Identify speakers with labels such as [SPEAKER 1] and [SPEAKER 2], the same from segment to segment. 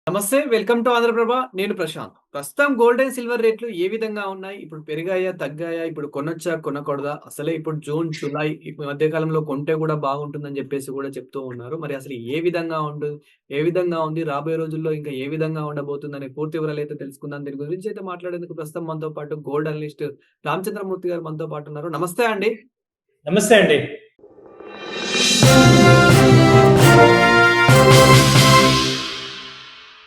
[SPEAKER 1] నమస్తే. Welcome to Andhra Prabha. నేను ప్రశాంత్. ప్రస్తుతం గోల్డ్ అండ్ సిల్వర్ రేట్లు ఏ విధంగా ఉన్నాయి? ఇప్పుడు పెరిగాయా? తగ్గాయా? ఇప్పుడు కొనొచ్చా? కొనకూడదా? అసలే ఇప్పుడు జూన్, జులై ఈ మధ్య కాలంలో కొంటే కూడా బాగుంటుందని చెప్పేసి కూడా చెప్తూ ఉన్నారు. మరి అసలు ఏ విధంగా ఏ విధంగా ఉంది? రాబోయే రోజుల్లో ఇంకా ఏ విధంగా ఉండబోతుందనే పూర్తి వివరాలైతే తెలుసుకుందాం. దీని గురించి అయితే మాట్లాడేందుకు ప్రస్తుతం మనతో పాటు గోల్డ్ అనలిస్ట్ రామచంద్రమూర్తి గారు మనతో పాటు ఉన్నారు. నమస్తే అండి.
[SPEAKER 2] నమస్తే అండి.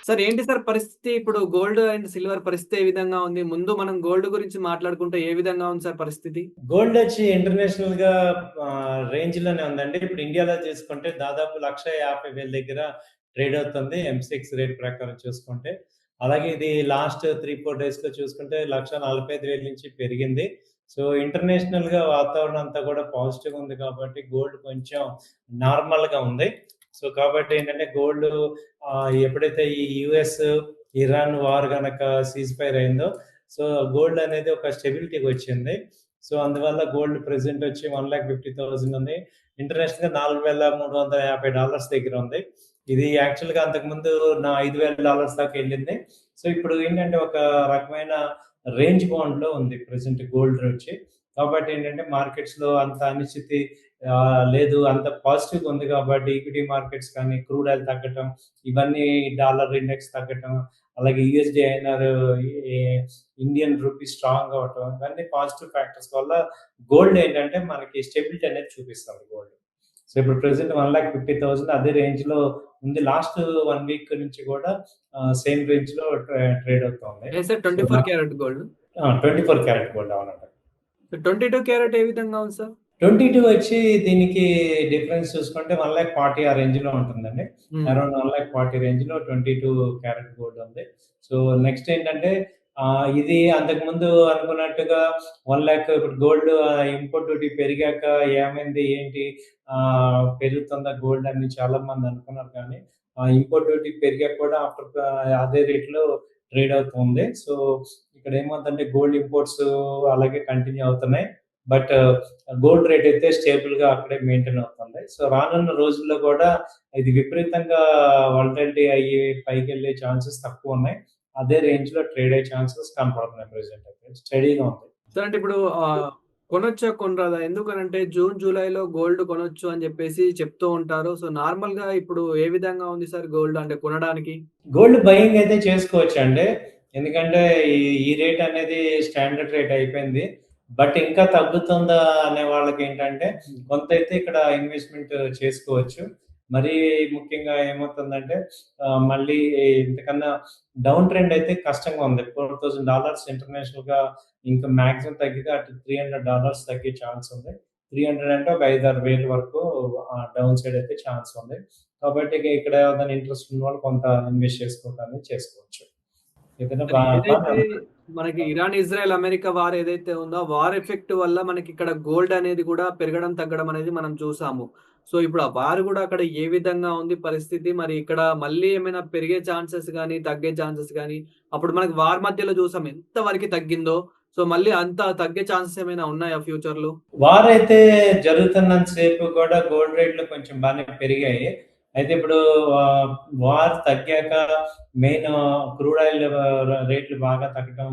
[SPEAKER 1] సార్ ఏంటి సార్ పరిస్థితి? ఇప్పుడు గోల్డ్ అండ్ సిల్వర్ పరిస్థితి ఏ విధంగా ఉంది? ముందు మనం గోల్డ్ గురించి మాట్లాడుకుంటే ఏ విధంగా ఉంది సార్ పరిస్థితి?
[SPEAKER 2] గోల్డ్ వచ్చి ఇంటర్నేషనల్‌గా రేంజ్‌లోనే ఉందండి. ఇప్పుడు ఇండియాలో చూసుకుంటే దాదాపు 1,50,000 దగ్గర ట్రేడ్ అవుతుంది. ఎంసెక్స్ రేట్ ప్రకారం చూసుకుంటే. అలాగే ఇది లాస్ట్ 3, 4 డేస్‌లో చూసుకుంటే 1,45,000 నుంచి పెరిగింది. సో, ఇంటర్నేషనల్‌గా వాతావరణం అంతా కూడా పాజిటివ్‌గా ఉంది కాబట్టి గోల్డ్ కొంచెం నార్మల్‌గా ఉంది. సో, కాబట్టి ఏంటంటే గోల్డ్ ఎప్పుడైతే ఈ యూఎస్, ఇరాన్ వార్ గనక సీజ్ ఫైర్ అయిందో సో, గోల్డ్ అనేది ఒక స్టెబిలిటీకొచ్చింది. సో, అందువల్ల గోల్డ్ ప్రెజెంట్ వచ్చి 1,50,000 ఉంది. ఇంటర్నేషనల్‌గా $4,350 దగ్గర ఉంది. ఇది యాక్చువల్‌గా అంతకుముందు $5,000 దాకా ఎళ్ళింది. సో, ఇప్పుడు ఏంటంటే ఒక రకమైన రేంజ్ బౌండ్‌లో ఉంది ప్రెజెంట్ గోల్డ్ వచ్చి. కాబట్టి ఏంటంటే మార్కెట్స్‌లో అంత అనిశ్చితి లేదు. అంత పాజిటివ్‌గా ఉంది కాబట్టి ఈక్విటీ మార్కెట్స్ కానీ, క్రూడ్ ఆయిల్ తగ్గటం, ఇవన్నీ డాలర్ ఇండెక్స్ తగ్గటం, అలాగే యూఎస్‌డీఐఎన్ఆర్ ఈ ఇండియన్ రూపీ స్ట్రాంగ్ అవ్వటం ఇవన్నీ పాజిటివ్ ఫ్యాక్టర్స్ వల్ల గోల్డ్ ఏంటంటే మనకి స్టెబిలిటీ అనేది చూపిస్తుంది గోల్డ్. సో, ఇప్పుడు ప్రెజెంట్ 1,50,000 అదే రేంజ్‌లో ఉంది. లాస్ట్ 1 వీక్ నుంచి కూడా సేమ్ రేంజ్‌లో ట్రేడ్ అవుతుంది.
[SPEAKER 1] ఏది sir
[SPEAKER 2] so,
[SPEAKER 1] 24 carat gold?
[SPEAKER 2] 24 carat gold అవునండి.
[SPEAKER 1] 22 క్యారెట్ ఏ విధంగా ఉంది సార్?
[SPEAKER 2] 22 వచ్చి దీనికి డిఫరెన్స్ చూసుకుంటే 1,40,000 ఆ రేంజ్‌లో ఉంటుందండి.
[SPEAKER 1] హ్మ్.
[SPEAKER 2] అరౌండ్ 1,40,000 రేంజ్‌లో 22 క్యారెట్ గోల్డ్ ఉంది. సో, నెక్స్ట్ ఏంటంటే ఇది అంతకుముందు అనుకున్నట్టుగా 1,00,000 ఇప్పుడు గోల్డ్ ఇంపోర్ట్ డ్యూటీ పెరిగాక ఏమైంది? ఏంటి? పెరుగుతుందా గోల్డ్ అని చాలా మంది అనుకున్నారు కానీ ఇంపోర్ట్ డ్యూటీ పెరిగాక కూడా అదే రేట్‌లో ట్రేడ్ అవుతుంది. సో, ఇక్కడ ఏమవుతుందంటే గోల్డ్ ఇంపోర్ట్స్ అలాగే కంటిన్యూ అవుతున్నాయి. బట్ గోల్డ్ రేట్ అయితే స్టేబుల్‌గా అక్కడే మెయింటైన్ అవుతుంది. సో, రానున్న రోజుల్లో కూడా ఇది విపరీతంగా వాలటిలిటీ అయ్యి పైకెళ్ళే ఛాన్సెస్ తక్కువున్నాయి. అదే రేంజ్‌లో ట్రేడ్ అయ్యే ఛాన్సెస్ కనపడుతున్నాయి ప్రెజెంట్ అయితే. స్టడీగా ఉంది.
[SPEAKER 1] సార్ అంటే ఇప్పుడు కొనొచ్చా? కొనరాదా? ఎందుకనంటే జూన్, జూలైలో గోల్డ్ కొనొచ్చు అని జెప్పేసి చెప్తూ ఉంటారు. సో, నార్మల్‌గా ఇప్పుడు ఏ విధంగా ఉంది సార్ గోల్డ్ అంటే కొనడానికి?
[SPEAKER 2] గోల్డ్ బయింగ్ అయితే చేసుకోవచ్చండి. ఎందుకంటే ఈ ఈ రేట్ అనేది స్టాండర్డ్ రేట్ అయిపోయింది. బట్ ఇంకా తగ్గుతుందా అనే వాళ్ళకేంటంటే కొంతైతే ఇక్కడ ఇన్వెస్ట్‌మెంట్ చేసుకోవచ్చు. మరీ ముఖ్యంగా ఏమవుతుందంటే మళ్ళీ ఇంతకన్నా డౌన్ ట్రెండ్ అయితే కష్టంగా ఉంది. $4,000 ఇంటర్నేషనల్‌గా ఇంకా మాక్సిమం తగ్గితే అటు $300 తగ్గే ఛాన్స్ ఉంది. 300 అంటే ఒక 5, 6 వేల వరకు డౌన్ సైడ్ అయితే ఛాన్స్ ఉంది. కాబట్టి ఇక్కడ ఏదైనా ఇంట్రెస్ట్ ఉన్నవాళ్ళు కొంత ఇన్వెస్ట్ చేసుకోవటం అనేది చేసుకోవచ్చు. ఏదైనా
[SPEAKER 1] మరి
[SPEAKER 2] బానే
[SPEAKER 1] ఏదైతే
[SPEAKER 2] ఉంది.
[SPEAKER 1] మనకి ఇరాన్, ఇజ్రాయెల్, అమెరికా వార్ ఏదైతే ఉందో, ఆ వార్ ఎఫెక్ట్ వల్ల మనకిక్కడ గోల్డ్ అనేది కూడా పెరగడం, తగ్గడం అనేది మనం చూసాము. సో, ఇప్పుడు ఆ వార్ గూడా అక్కడ ఏ విధంగా ఉంది పరిస్థితి? మరి ఇక్కడ మళ్ళీ ఏమైనా పెరిగే ఛాన్సెస్ గాని, తగ్గే ఛాన్సెస్ గాని, అప్పుడు మనకి వార్ మధ్యలో చూసాం ఎంత వరకి తగ్గిందో. సో, మళ్ళీ అంత తగ్గే ఛాన్సెస్ ఏమైనా ఉన్నాయా ఫ్యూచర్‌లో?
[SPEAKER 2] వార్ అయితే జరుగుతున్నంత సేపు కూడా గోల్డ్ రేట్లు కొంచెం బానే పెరిగాయి. అయితే ఇప్పుడు ఆహ్, వార్ తగ్గాక మెయిన్ క్రూడ్ ఆయిల్ రేట్లు బాగా తగ్గడం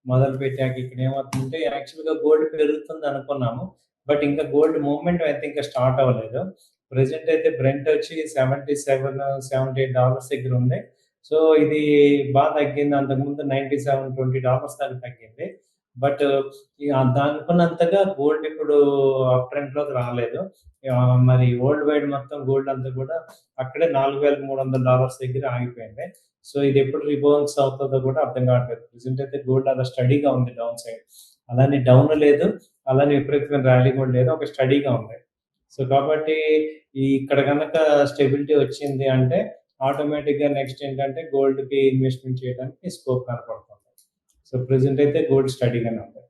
[SPEAKER 2] మొదలుపెట్టాక ఇక్కడ ఏమవుతుందంటే యాక్చువల్‌గా గోల్డ్ పెరుగుతుందనుకున్నాము. బట్ ఇంకా గోల్డ్ మూవ్‌మెంట్ అయితే ఇంకా స్టార్ట్ అవ్వలేదు. ప్రెజెంట్ అయితే బ్రెంట్ వచ్చి 77, $78 దగ్గర ఉంది. సో, ఇది తగ్గింది. అంతకుముందు 97, $20 దాకా తగ్గింది. బట్ ఇగ అనుకున్నంతగా గోల్డ్ ఇప్పుడు అప్ ట్రెండ్‌లోకి రాలేదు. మరి వరల్డ్ వైడ్ మొత్తం గోల్డ్ అంతా కూడా అక్కడే $4,300 దగ్గర ఆగిపోయింది. సో, ఇది ఎప్పుడు రిబౌన్స్ అవుతదో కూడా అర్థం కావట్లేదు. ప్రెజెంట్ అయితే గోల్డ్ అలా స్టడీగా ఉంది డౌన్ సైడ్. అలానే డౌన్ లేదు. అలానే విపరీతమైన ర్యాలీ కూడా లేదు. ఒక స్టడీగా ఉంది. సో, కాబట్టి ఇక్కడ గనక స్టెబిలిటీ వచ్చింది అంటే ఆటోమేటిక్‌గా నెక్స్ట్ ఏంటంటే గోల్డ్‌కి ఇన్వెస్ట్‌మెంట్ చేయడానికి స్కోప్ కనపడుతుంది. సో, ప్రెజెంట్ అయితే గోల్డ్ స్టడీగానే ఉంది.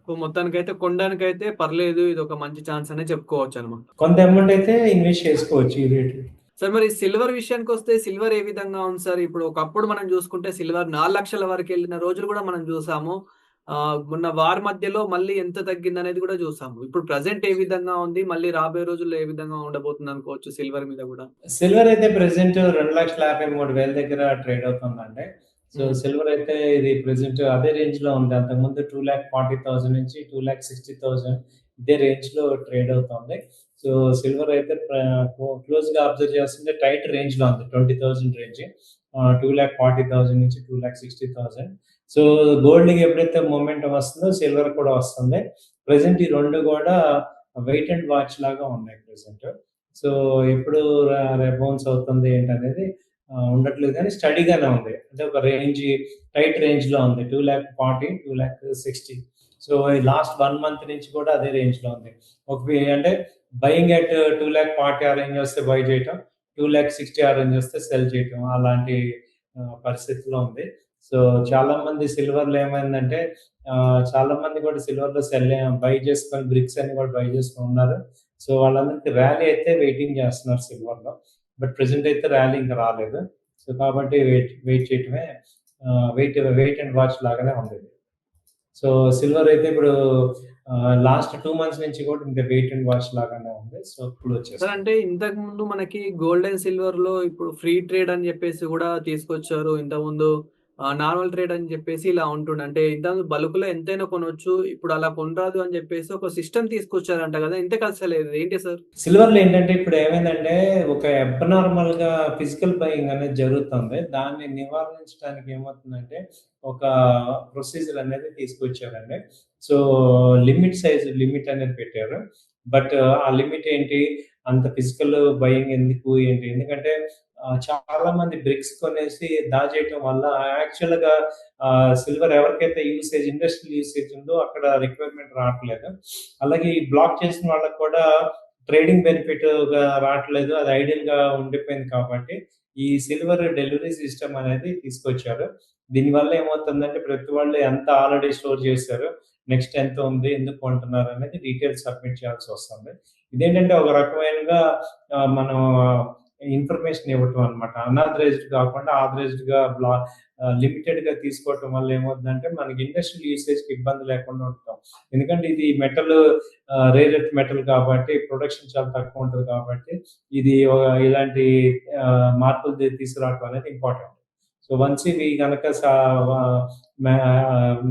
[SPEAKER 1] సో, మొత్తానికైతే కొనడానికైతే పర్లేదు. ఇదొక మంచి ఛాన్స్ అనే చెప్పుకోవచ్చనమాట.
[SPEAKER 2] కొంత అమౌంట్ అయితే ఇన్వెస్ట్ చేసుకోవచ్చు ఈ రేట్‌లో.
[SPEAKER 1] సార్ మరి సిల్వర్ విషయానికొస్తే సిల్వర్ ఏ విధంగా ఉంది సార్? ఇప్పుడు ఒకప్పుడు మనం జూసుకుంటే సిల్వర్ 4,00,000 వరకెళ్ళిన రోజులు గూడా మనం జూసాము. మొన్న వార్ మధ్యలో మళ్ళీ ఎంత తగ్గిందనేది కూడా చూసాము. ఇప్పుడు ప్రెజెంట్ ఏ విధంగా ఉంది? మళ్ళీ రాబోయే రోజుల్లో ఏ విధంగా ఉండబోతుంది అనుకోవచ్చు సిల్వర్ మీద గూడా?
[SPEAKER 2] సిల్వర్ అయితే ప్రెజెంట్ 2,53,000 దగ్గర ట్రేడ్ అవుతుందండి. సో,
[SPEAKER 1] హ్మ్.
[SPEAKER 2] సిల్వర్ అయితే ఇది ప్రెజెంట్ అదే రేంజ్‌లో ఉంది. అంతకుముందు 2,40,000 నుంచి 2,60,000 ఇదే రేంజ్‌లో ట్రేడ్ అవుతుంది. సో, సిల్వర్ అయితే క్లోజ్‌గా అబ్జర్వ్ చేస్తుంటే టైట్ రేంజ్‌లో ఉంది. 20,000 రేంజ్. 2,40,000 నుంచి 2,60,000. సో, గోల్డ్‌కి ఎప్పుడైతే మొమెంటమ్ వస్తుందో సిల్వర్ కూడా వస్తుంది. ప్రెజెంట్ ఈ 2 గూడా వెయిట్ అండ్ వాచ్ లాగా ఉన్నాయి ప్రెజెంట్. సో, ఎప్పుడు బౌన్స్ అవుతుంది ఏంటనేది ఉండట్లేదు గానీ స్టడీగానే ఉంది. అంటే ఒక టైట్ రేంజ్‌లో ఉంది. 2,40,000, 2,60,000. సో, ఈ లాస్ట్ 1 మంత్ నుంచి కూడా అదే రేంజ్‌లో ఉంది. అంటే బయింగ్ అట్ 2,40,000 ఆ రేంజ్ వస్తే బై చేయటం. 2,60,000 ఆ రేంజ్ వస్తే సెల్ చేయటం. అలాంటి పరిస్థితిలో ఉంది. సో, చాలామంది సిల్వర్‌లో ఏమైందంటే చాలామంది కూడా సిల్వర్‌లో బై చేసుకొని బ్రిక్స్ అన్ని కూడా బై చేసుకొని ఉన్నారు. సో, వాళ్ళందరికి ర్యాలీ అయితే వెయిటింగ్ చేస్తున్నారు సిల్వర్‌లో. బట్ ప్రెజెంట్ అయితే ర్యాలీ ఇంకా రాలేదు. సో, కాబట్టి వెయిట్ చేయటమే వెయిట్ అండ్ వాచ్ లాగానే ఉందిది. సో, సిల్వర్ అయితే ఇప్పుడు లాస్ట్ 2 మంత్స్ నుంచి కూడా ఇంకా వెయిట్ అండ్ వాచ్ లాగానే ఉంది. సో, ఇప్పుడు
[SPEAKER 1] సార్
[SPEAKER 2] వచ్చేస్తుంది.
[SPEAKER 1] అంటే ఇంతకుముందు మనకి గోల్డ్ అండ్ సిల్వర్‌లో ఇప్పుడు ఫ్రీ ట్రేడ్ అని జెప్పేసి గూడా తీసుకొచ్చారు. ఇంతకుముందు నార్మల్ ట్రేడ్ అని జెప్పేసి ఇలా ఉంటుండే. అంటే ఇంతకుముందు బల్క్‌లో ఎంతైనా కొనొచ్చు. ఇప్పుడు అలా కొనరాదు అని జెప్పేసి ఒక సిస్టమ్ తీసుకొచ్చారంట గదా! ఇంతకసలు ఏంటి సార్?
[SPEAKER 2] సిల్వర్‌లో ఏంటంటే ఇప్పుడు ఏమైందంటే ఒక అబ్నార్మల్‌గా ఫిజికల్ బయింగ్ అనేది జరుగుతుంది. దాన్ని నివారించడానికి ఏమవుతుందంటే ఒక ప్రొసీజర్ అనేది తీసుకొచ్చారండి. సో, లిమిట్ అనేది పెట్టారు. బట్ ఆ లిమిట్ ఏంటి? అంత ఫిజికల్ బయింగ్ ఎందుకు? ఏంటి? ఎందుకంటే చాలా మంది బ్రిక్స్ కొనేసి దాచేయటం వల్ల యాక్చువల్‌గా సిల్వర్ ఎవరికైతే ఇండస్ట్రియల్ యూసేజ్ ఉందో అక్కడ రిక్వైర్మెంట్ రావట్లేదు. అలాగే ఈ బ్లాక్ చేసిన వాళ్ళకి కూడా ట్రేడింగ్ బెనిఫిట్‌గా రావట్లేదు. అది ఐడియల్‌గా ఉండిపోయింది కాబట్టి, ఈ సిల్వర్ డెలివరీ సిస్టమ్ అనేది తీసుకొచ్చారు. దీనివల్ల ఏమవుతుందంటే, ప్రతి వాళ్ళు ఎంత ఆల్రెడీ స్టోర్ చేశారు, నెక్స్ట్ ఎంత ఉంది, ఎందుకు కొంటున్నారు అనేది డీటెయిల్స్ సబ్మిట్ చేయాల్సొస్తుంది. ఇదేంటంటే ఒక రకమైనగా మనం ఇన్ఫర్మేషన్ ఇవ్వటం అన్నమాట. అనాథరైజ్డ్ కాకుండా ఆథరైజ్డ్‌గా లిమిటెడ్‌గా తీసుకోవటం వల్ల ఏమవుతుందంటే, మనకి ఇండస్ట్రియల్ యూసేజ్‌కి ఇబ్బంది లేకుండా ఉంటాం. ఎందుకంటే ఇది రేర్ ఎర్త్ మెటల్ కాబట్టి ప్రొడక్షన్ చాలా తక్కువ ఉంటది కాబట్టి, ఇది ఇలాంటి మార్పులు తీసుకురావటం అనేది ఇంపార్టెంట్. సో, వన్స్ ఇవి గనక వ మ్యా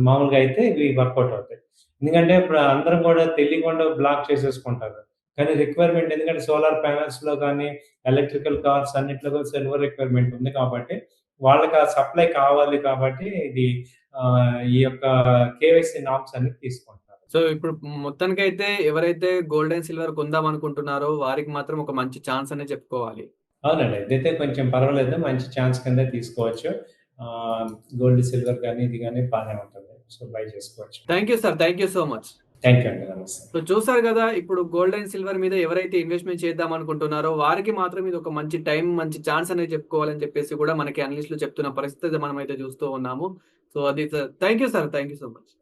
[SPEAKER 2] మామూలుగా అయితే ఇవి వర్కౌట్ అవుతాయి. ఎందుకంటే ఇప్పుడు అందరం గూడా తెలియకుండా బ్లాక్ చేసేసుకుంటారు. కానీ రిక్వైర్మెంట్ ఎందుకంటే సోలార్ ప్యానెల్స్‌లో గానీ, ఎలక్ట్రికల్ కార్స్ అన్నిట్లో కూడా సిల్వర్ రిక్వైర్మెంట్ ఉంది కాబట్టి, వాళ్ళకి ఆ సప్లై కావాలి కాబట్టి ఇది ఈ యొక్క కేవైసీ నార్మ్స్ అన్ని తీసుకుంటున్నారు.
[SPEAKER 1] సో, ఇప్పుడు మొత్తానికైతే ఎవరైతే గోల్డ్ అండ్ సిల్వర్ కొందాం అనుకుంటున్నారో వారికి మాత్రం ఒక మంచి ఛాన్స్ అనే చెప్పుకోవాలి.
[SPEAKER 2] అవునండి. ఇదైతే కొంచెం పర్వాలేదు. మంచి ఛాన్స్ కిందే తీసుకోవచ్చు. ఆహ్, గోల్డ్, సిల్వర్ గాని, ఇది గాని బానే ఉంటుంది. సో, బై చేసుకోవచ్చు.
[SPEAKER 1] Thank you sir. Thank you so much.
[SPEAKER 2] Thank you అండి. నమస్తే.
[SPEAKER 1] సో చూసారు గదా! ఇప్పుడు గోల్డ్ అండ్ సిల్వర్ మీద ఎవరైతే ఇన్వెస్ట్‌మెంట్ చేద్దాం అనుకుంటున్నారో వారికి మాత్రం ఇది ఒక మంచి టైం, మంచి ఛాన్స్ అనేది చెప్పుకోవాలని చెప్పేసి కూడా మనకి అనలిస్ట్‌లు చెప్తున్న పరిస్థితి మనమైతే చూస్తూ ఉన్నాము. సో అది sir. Thank you sir. Thank you so much.